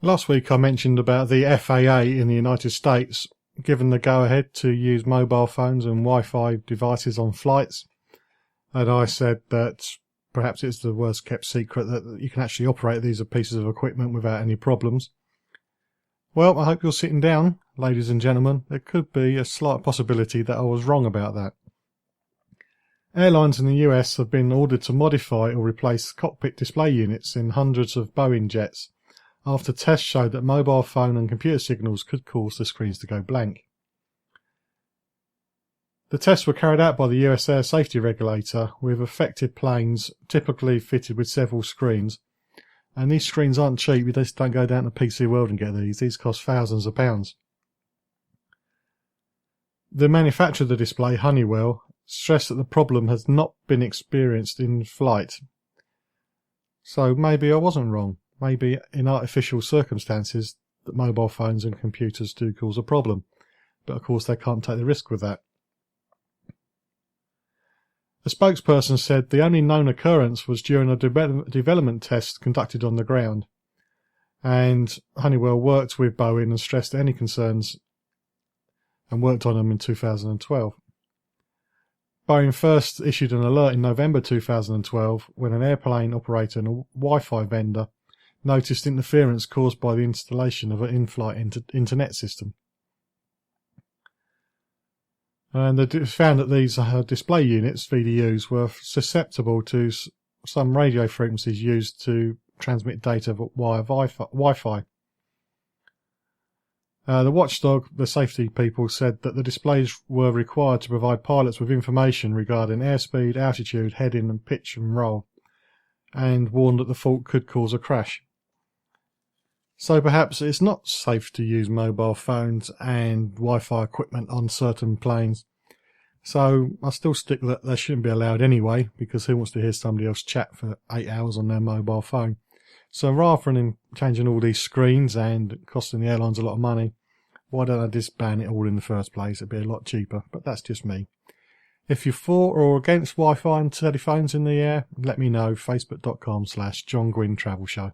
Last week I mentioned about the FAA in the United States given the go-ahead to use mobile phones and Wi-Fi devices on flights, and I said that perhaps it's the worst kept secret that you can actually operate these pieces of equipment without any problems. Well, I hope you're sitting down, ladies and gentlemen. There could be a slight possibility that I was wrong about that. Airlines in the US have been ordered to modify or replace cockpit display units in hundreds of Boeing jets after tests showed that mobile phone and computer signals could cause the screens to go blank. The tests were carried out by the US Air Safety Regulator with affected planes typically fitted with several screens, and these screens aren't cheap. You just don't go down to PC World and get these. These cost thousands of pounds. The manufacturer of the display, Honeywell, stressed that the problem has not been experienced in flight. So maybe I wasn't wrong. Maybe in artificial circumstances that mobile phones and computers do cause a problem. But of course they can't take the risk with that. A spokesperson said the only known occurrence was during a development test conducted on the ground. And Honeywell worked with Boeing and stressed any concerns and worked on them in 2012. Boeing first issued an alert in November 2012 when an airplane operator and a Wi-Fi vendor noticed interference caused by the installation of an in-flight internet system. And they found that these display units, VDUs, were susceptible to some radio frequencies used to transmit data via Wi-Fi. The watchdog, the safety people, said that the displays were required to provide pilots with information regarding airspeed, altitude, heading and pitch and roll, and warned that the fault could cause a crash. So perhaps it's not safe to use mobile phones and Wi-Fi equipment on certain planes. So I still stick that they shouldn't be allowed anyway, because who wants to hear somebody else chat for 8 hours on their mobile phone? So rather than changing all these screens and costing the airlines a lot of money, why don't I just ban it all in the first place? It'd be a lot cheaper, but that's just me. If you're for or against Wi-Fi and telephones in the air, let me know. Facebook.com/John Guinn Travel Show.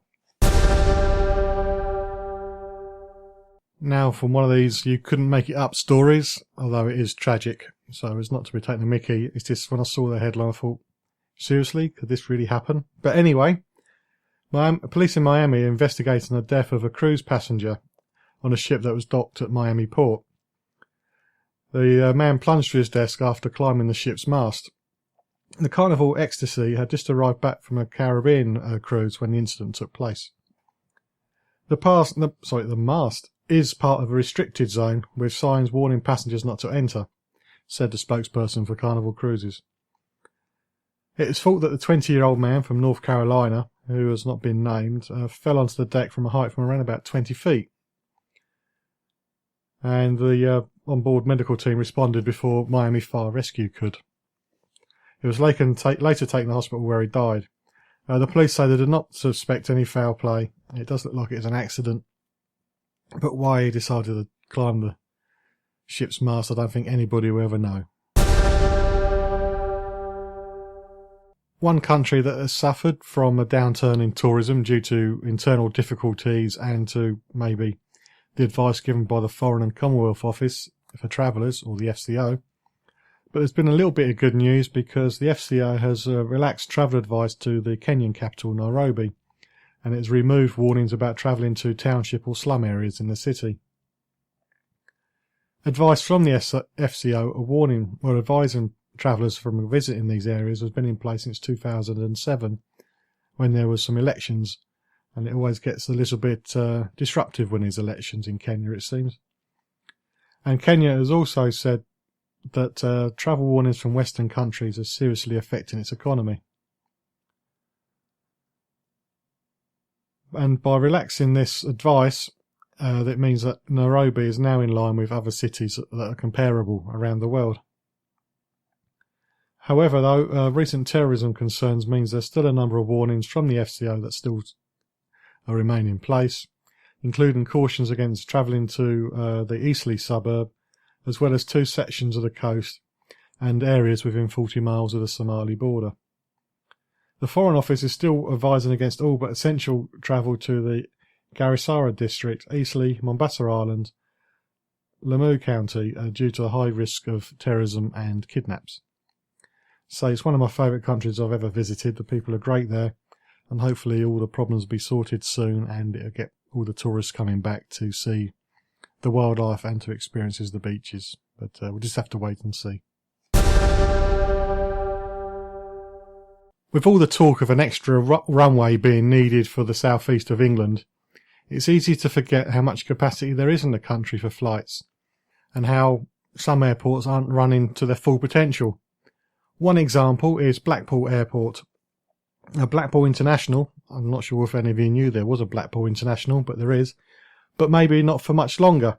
Now from one of these you couldn't make it up stories, although it is tragic, so it's not to be taken the mickey. It's just when I saw the headline I thought, seriously, could this really happen? But anyway, police in Miami are investigating the death of a cruise passenger on a ship that was docked at Miami port. The man plunged to his desk after climbing the ship's mast. The Carnival Ecstasy had just arrived back from a Caribbean cruise when the incident took place. The mast is part of a restricted zone with signs warning passengers not to enter, said the spokesperson for Carnival Cruises. It is thought that the 20-year-old man from North Carolina, who has not been named, fell onto the deck from a height from around about 20 feet. And the on-board medical team responded before Miami Fire Rescue could. He was later taken to the hospital where he died. The police say they did not suspect any foul play. It does look like it was an accident. But why he decided to climb the ship's mast, I don't think anybody will ever know. One country that has suffered from a downturn in tourism due to internal difficulties and to maybe the advice given by the Foreign and Commonwealth Office for Travellers, or the FCO. But there's been a little bit of good news because the FCO has relaxed travel advice to the Kenyan capital, Nairobi, and it's removed warnings about travelling to township or slum areas in the city. Advice from the FCO advising travellers from visiting these areas has been in place since 2007, when there was some elections, and it always gets a little bit disruptive when there's elections in Kenya, it seems. And Kenya has also said that travel warnings from Western countries are seriously affecting its economy. And by relaxing this advice, that means that Nairobi is now in line with other cities that are comparable around the world. However, though, recent terrorism concerns means there's still a number of warnings from the FCO that still remain in place, including cautions against travelling to the Eastleigh suburb, as well as 2 sections of the coast and areas within 40 miles of the Somali border. The Foreign Office is still advising against all but essential travel to the Garisara District, Eastleigh, Mombasa Island, Lamu County, due to the high risk of terrorism and kidnaps. So it's one of my favourite countries I've ever visited. The people are great there, and hopefully all the problems will be sorted soon, and it'll get all the tourists coming back to see the wildlife and to experience the beaches. But we'll just have to wait and see. With all the talk of an extra runway being needed for the southeast of England, it's easy to forget how much capacity there is in the country for flights, and how some airports aren't running to their full potential. One example is Blackpool Airport. Blackpool International, I'm not sure if any of you knew there was a Blackpool International, but there is, but maybe not for much longer.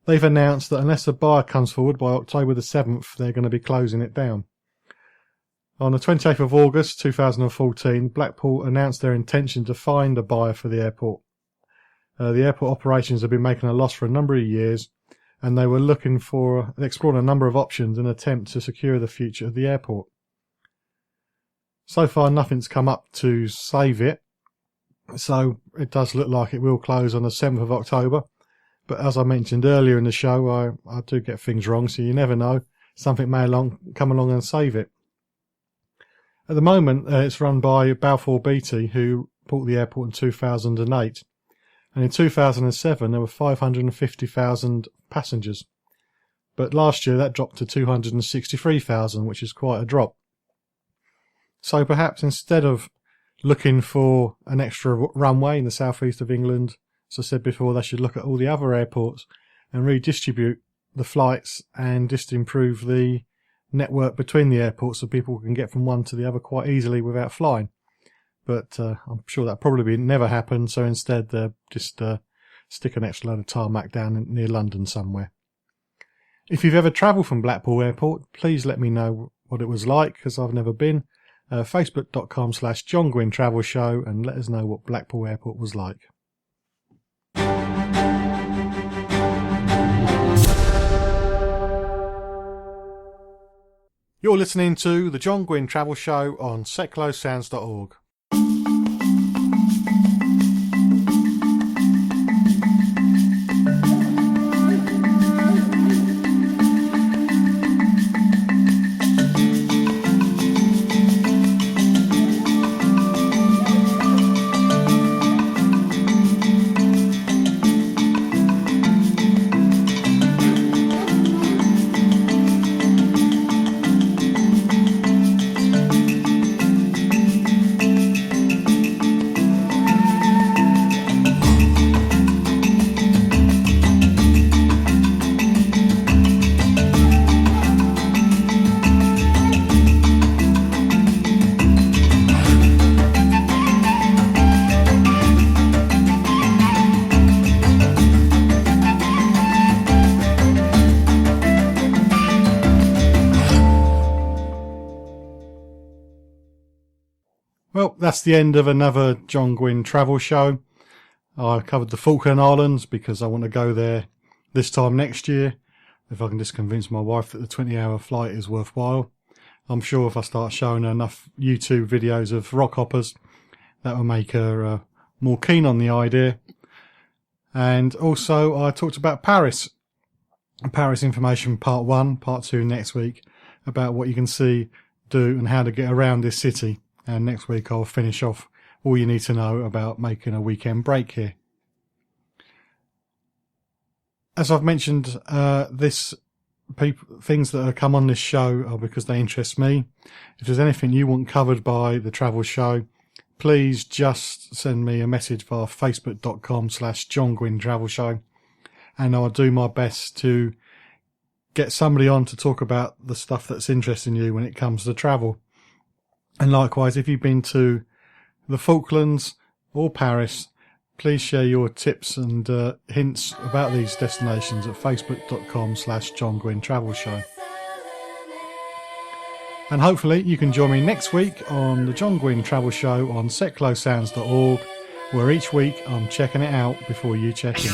They've announced that unless a buyer comes forward by October the 7th, they're going to be closing it down. On the 28th of August 2014, Blackpool announced their intention to find a buyer for the airport. The airport operations have been making a loss for a number of years, and they were exploring a number of options in an attempt to secure the future of the airport. So far, nothing's come up to save it, so it does look like it will close on the 7th of October. But as I mentioned earlier in the show, I do get things wrong, so you never know. Something may come along and save it. At the moment, it's run by Balfour Beatty, who bought the airport in 2008. And in 2007, there were 550,000 passengers. But last year, that dropped to 263,000, which is quite a drop. So perhaps instead of looking for an extra runway in the southeast of England, as I said before, they should look at all the other airports and redistribute the flights and just improve the network between the airports so people can get from one to the other quite easily without flying. But I'm sure that probably never happen, so instead just stick an extra load of tarmac down near London somewhere. If you've ever travelled from Blackpool Airport, please let me know what it was like, because I've never been. Facebook.com/John Guinn Travel Show, and let us know what Blackpool Airport was like. You're listening to the John Guinn Travel Show on seclosounds.org. Well, that's the end of another John Guinn Travel Show. I covered the Falkland Islands because I want to go there this time next year, if I can just convince my wife that the 20-hour flight is worthwhile. I'm sure if I start showing her enough YouTube videos of rock hoppers, that will make her more keen on the idea. And also I talked about Paris information part 1, part 2 next week, about what you can see, do and how to get around this city. And next week I'll finish off all you need to know about making a weekend break here. As I've mentioned, things that come on this show are because they interest me. If there's anything you want covered by the travel show, please just send me a message via facebook.com/John Guinn Travel Show, and I'll do my best to get somebody on to talk about the stuff that's interesting you when it comes to travel. And likewise, if you've been to the Falklands or Paris, please share your tips and hints about these destinations at facebook.com/John Guinn Travel Show. And hopefully you can join me next week on the John Guinn Travel Show on seclosounds.org, where each week I'm checking it out before you check in.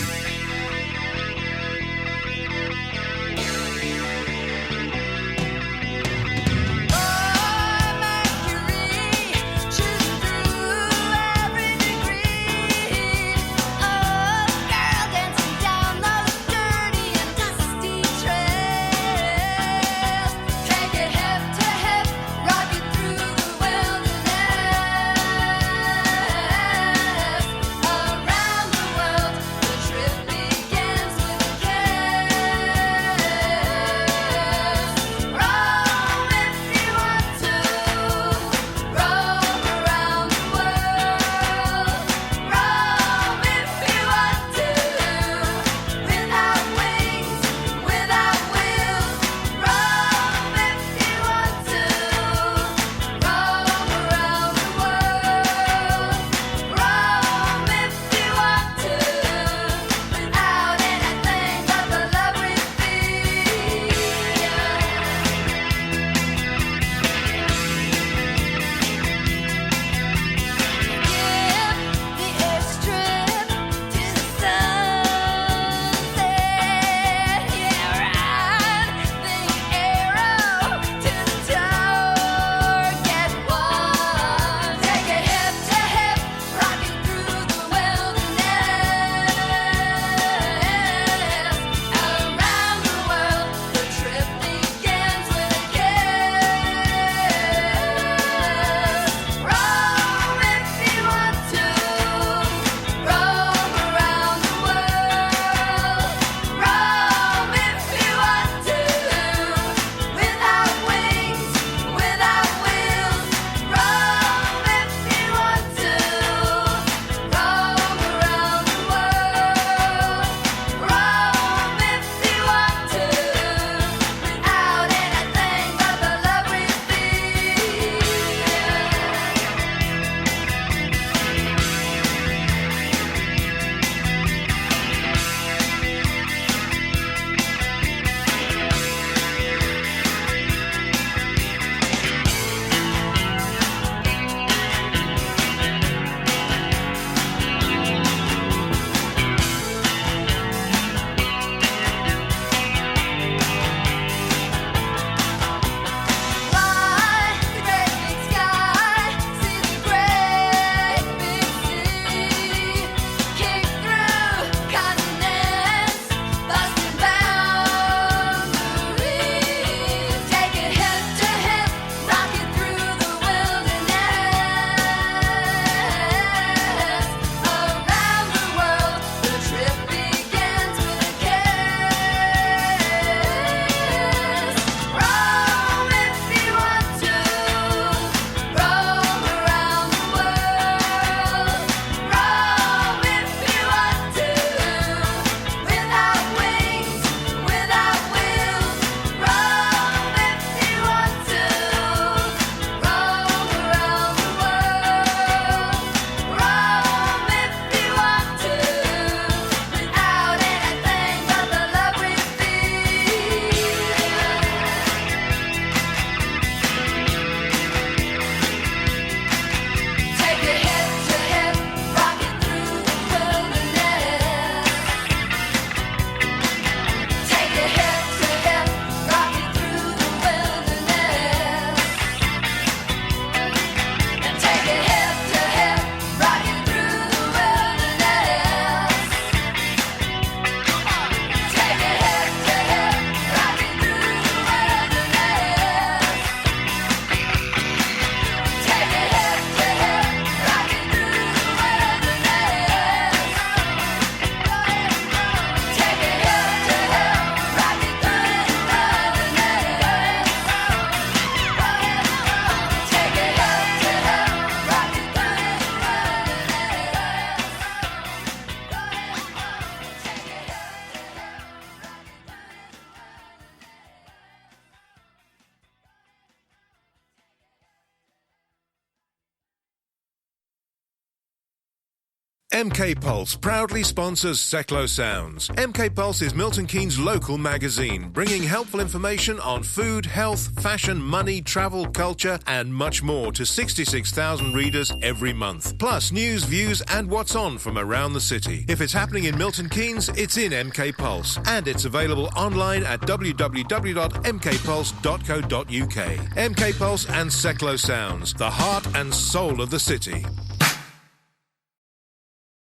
MK Pulse proudly sponsors Seclo Sounds. MK Pulse is Milton Keynes' local magazine, bringing helpful information on food, health, fashion, money, travel, culture, and much more to 66,000 readers every month. Plus news, views, and what's on from around the city. If it's happening in Milton Keynes, it's in MK Pulse, and it's available online at www.mkpulse.co.uk. MK Pulse and Seclo Sounds, the heart and soul of the city.